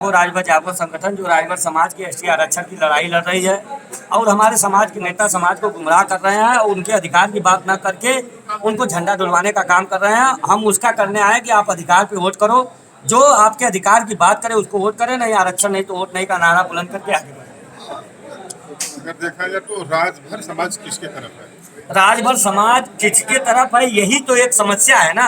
वो राजभर जागो संगठन जो राजभर समाज के एसटी आरक्षण की लड़ाई लड़ रही है और हमारे समाज के नेता समाज को गुमराह कर रहे हैं और उनके अधिकार की बात न करके उनको झंडा डुलवाने का काम कर रहे हैं। हम उसका करने आए कि आप अधिकार पे वोट करो, जो आपके अधिकार की बात करे उसको वोट करें, नहीं आरक्षण नहीं तो वोट नहीं का नारा बुलंद करके आगे बढ़े। अगर देखा जाए तो राजभर समाज किसके तरफ है? राजभर समाज किसके तरफ है, यही तो एक समस्या है ना।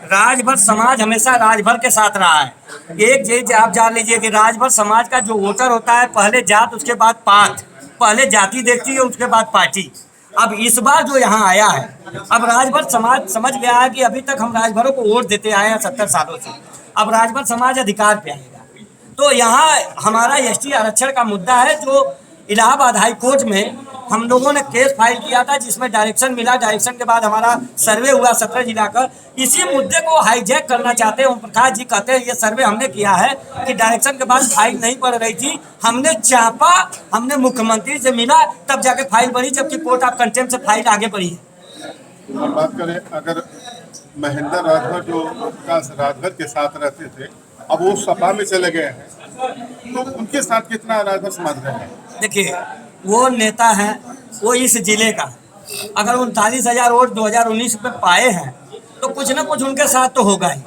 राजभर समाज हमेशा राजभर के साथ रहा है। एक चीज आप जान लीजिए कि राजभर समाज का जो वोटर होता है, पहले जात उसके बाद पात, पहले जाति देखती है उसके बाद पार्टी। अब इस बार जो यहाँ आया है, अब राजभर समाज समझ गया है कि अभी तक हम राजभरों को वोट देते आए हैं 70 सालों से, अब राजभर समाज अधिकार पे आएगा। तो यहाँ हमारा एसटी आरक्षण का मुद्दा है जो इलाहाबाद हाई कोर्ट में हम लोगों ने केस फाइल किया था, जिसमें डायरेक्शन मिला। डायरेक्शन के बाद हमारा सर्वे हुआ 17 जिला का। इसी मुद्दे को हाईजैक करना चाहते हैं ओम प्रकाश जी। कहते हैं ये सर्वे हमने किया है कि डायरेक्शन के बाद फाइल नहीं पड़ रही थी, हमने चापा, हमने मुख्यमंत्री से मिला तब जाके फाइल बढ़ी, जबकि कोर्ट ऑफ कंटेम्प्ट से फाइल आगे बढ़ी है। और बात करें अगर महेंद्र राजभर जो प्रकाश राजभर के साथ रहते थे, अब वो सपा में चले गए हैं, तो उनके साथ कितना राजभर समाज रहे हैं? देखिए, वो नेता है, वो इस जिले का, अगर 39,000 वोट 2019 में पाए हैं तो कुछ ना कुछ उनके साथ तो होगा ही।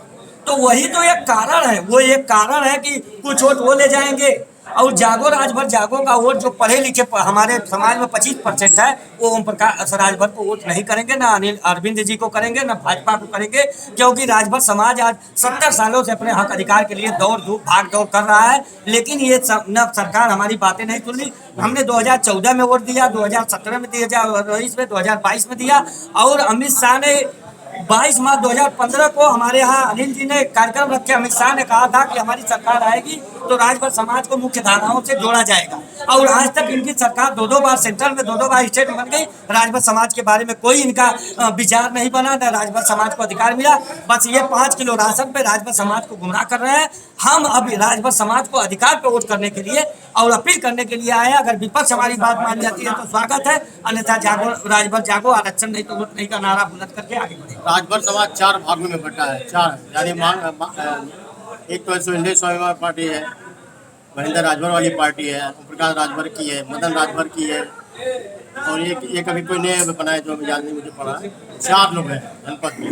तो वही तो एक कारण है, वो एक कारण है कि कुछ वोट वो ले जाएंगे और जागो राजभर जागो का वोट जो पढ़े लिखे हमारे समाज में 25% है, वो ओम प्रकाश राजभर को वोट नहीं करेंगे, ना अनिल अरविंद जी को करेंगे, ना भाजपा को करेंगे, क्योंकि राजभर समाज आज 70 सालों से अपने हक अधिकार के लिए भाग दौड़ कर रहा है। लेकिन ये न सरकार हमारी बातें नहीं सुन रही। हमने 2014 में वोट दिया, 2017 में दिया, 2019 में, 2022 में दिया, और अमित शाह ने 22 मार्च 2015 को हमारे यहाँ अनिल जी ने कार्यक्रम रखे। अमित शाह ने कहा था कि हमारी सरकार आएगी तो राजभर समाज को मुख्य धाराओं से जोड़ा जाएगा, और आज तक इनकी सरकार दो बार सेंट्रल में, दो बार स्टेट में बन गई। राजभर समाज के बारे में कोई इनका विचार नहीं बना, न राजभर समाज को अधिकार मिला। बस ये 5 किलो राशन पे राजभर समाज को गुमराह कर रहे हैं। हम अब राजभर समाज को अधिकार पे वोट करने के लिए और अपील करने के लिए आए हैं। अगर विपक्ष हमारी बात मान जाती है तो स्वागत है, अन्यथा जागो राजभर जागो, आरक्षण नहीं तो वोट नहीं का नारा बुलंद करके आगे बढ़े। राजभर समाज 4 भागों में बटा है, 4 यानी एक तो इंडियन स्वाभिमान पार्टी है, महेंद्र राजभर वाली पार्टी है, ओम प्रकाश राजभर की है, मदन राजभर की है, और एक अभी कोई नया बनाया जो याद नहीं मुझे पड़ा। 4 लोग हैं जनपद में।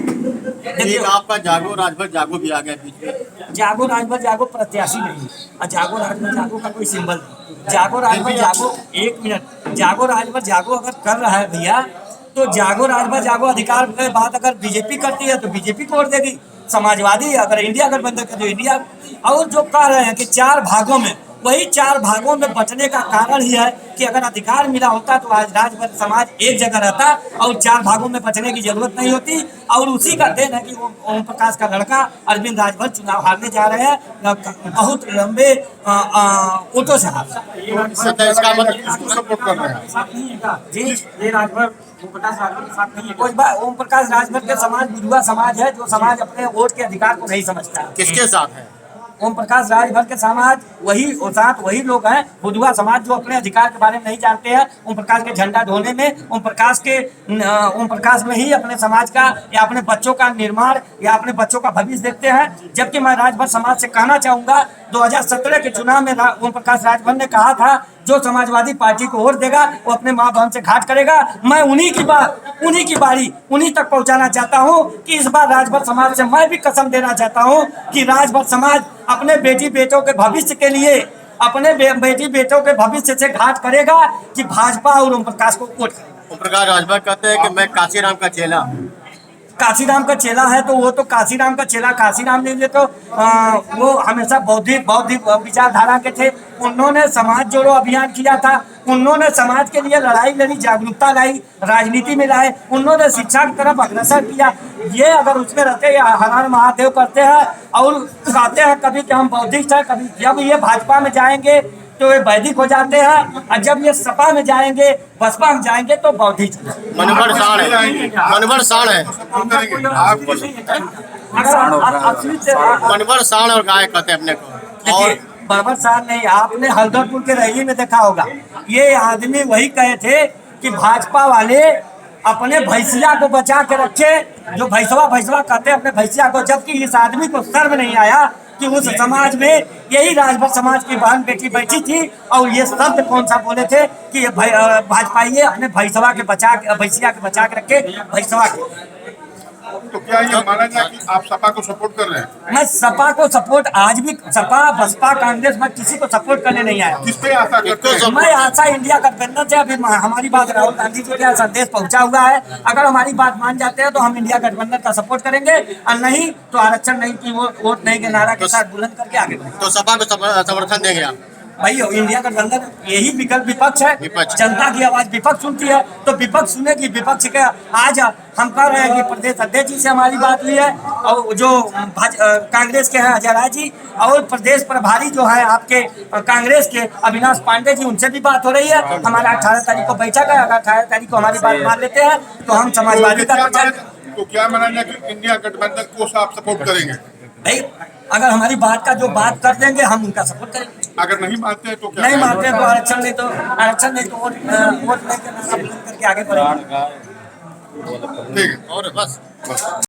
एक आपका जागो राजभर जागो भी आ गया बीच में। जागो राजभर जागो प्रत्याशी नहीं, और जागो राजभर जागो का कोई सिंबल नहीं। जागो राजभर जागो, 1 मिनट, जागो राजभर जागो अगर कर रहा है भैया, तो जागो राजभर जागो अधिकार के बात अगर बीजेपी करती है तो बीजेपी को वोट देगी, समाजवादी अगर इंडिया गठबंधन का तो इंडिया। और जो कह रहे हैं कि 4 भागों में, वही 4 भागों में बंटने का कारण ही है कि अगर अधिकार मिला होता तो आज राजभर समाज एक जगह रहता और 4 भागों में बंटने की जरूरत नहीं होती। और उसी का देन है कि वो ओम प्रकाश का लड़का अरविंद राजभर चुनाव हारने जा रहे हैं, बहुत लंबे वोटों से हार। सपोर्ट कर रहे हैं जी, ये राजभर ओम प्रकाश राजभर के समाज बुजुआ समाज है, जो समाज अपने वोट के अधिकार को नहीं समझता। किसके साथ है? ओम प्रकाश राजभर के समाज वही लोग हैं, बुजुआ समाज, जो अपने अधिकार के बारे में नहीं जानते हैं। ओम प्रकाश के झंडा ढोने में, ओम प्रकाश में ही अपने समाज का या अपने बच्चों का निर्माण या अपने बच्चों का भविष्य देखते हैं। जबकि मैं राजभर समाज से कहना चाहूंगा, 2017 के चुनाव में ओम प्रकाश राजभर ने कहा था जो समाजवादी पार्टी को वोट देगा वो अपने माँ बहन से घाट करेगा। मैं उन्हीं की बारी उन्हीं तक पहुंचाना चाहता हूं कि इस बार राजभर समाज से मैं भी कसम देना चाहता हूं कि राजभर समाज अपने बेटी बेटों के भविष्य के लिए, अपने बेटी बेटों के भविष्य से घाट करेगा कि भाजपा और ओम प्रकाश को वोट करेगा। ओम प्रकाश राजभर कहते हैं कि मैं काशीराम का चेला। काशीराम का चेला है तो वो तो काशीराम का चेला, काशीराम ने तो वो हमेशा बौद्धिक विचारधारा के थे। उन्होंने समाज जोड़ो अभियान किया था, उन्होंने समाज के लिए लड़ाई लड़ी, जागरूकता लाई, राजनीति में लाए, उन्होंने शिक्षा की तरफ अग्रसर किया। ये अगर उसमें रहते हर हर महादेव करते हैं और कहते हैं कभी कि हम बौद्धिक हैं, कभी जब ये भाजपा में जाएंगे तो ये वैदिक हो जाते हैं, और जब ये सपा में जाएंगे, बसपा में जाएंगे तो बौद्धिक। मनोहर साण है, मनोहर साण है, मनोहर साण और गाय कहते हैं अपने को। और मनोहर साण नहीं, आपने हल्दरपुर के रैली में देखा होगा, ये आदमी वही कहे थे कि भाजपा वाले अपने भैंसिया को बचा के रखे, जो भैंसवा कहते हैं अपने भैंसिया को, जबकि इस आदमी को शर्म नहीं आया कि उस समाज में यही राजभर समाज की बहन बेटी बैठी थी और ये शब्द कौन सा बोले थे कि भाजपाई अपने भैंसवा के भैंसिया के बचा के रखे भैंसवा के। तो क्या ये माना जाए कि आप सपा को सपोर्ट कर रहे हैं? मैं सपा को सपोर्ट आज भी सपा बसपा कांग्रेस में किसी को सपोर्ट करने नहीं आया। किस पे आशा करते हैं? मैं आशा इंडिया गठबंधन से अभी हमारी बात राहुल गांधी जी का संदेश पहुंचा हुआ है। अगर हमारी बात मान जाते हैं तो हम इंडिया गठबंधन का सपोर्ट करेंगे और नहीं तो आरक्षण नहीं की वोट नहीं के नारा के साथ बुलंद करके आगे बढ़ेंगे। तो सपा को समर्थन देंगे आप? भाई इंडिया गठबंधन यही विकल्प विपक्ष है। विपक्ष। जनता की आवाज विपक्ष सुनती है तो विपक्ष सुनेगी। विपक्ष के आज हम कह रहे हैं कि प्रदेश अध्यक्ष जी से हमारी बात हुई है और जो कांग्रेस के हैं अजय राय जी और प्रदेश प्रभारी जो है आपके कांग्रेस के अविनाश पांडे जी उनसे भी बात हो रही है। हमारा 18 तारीख को बैठक है। अगर 18 तारीख को हमारी बात मान लेते हैं तो हम समाजवादी का प्रचार। तो क्या माना जाए कि इंडिया गठबंधन को आप सपोर्ट करेंगे? भाई अगर हमारी बात का जो बात कर देंगे हम उनका सपोर्ट करेंगे। अगर नहीं मानते हैं तो क्या? नहीं मानते हैं तो आरक्षण नहीं तो वोट नहीं करना करके आगे बढ़ेंगे। ठीक है। और बस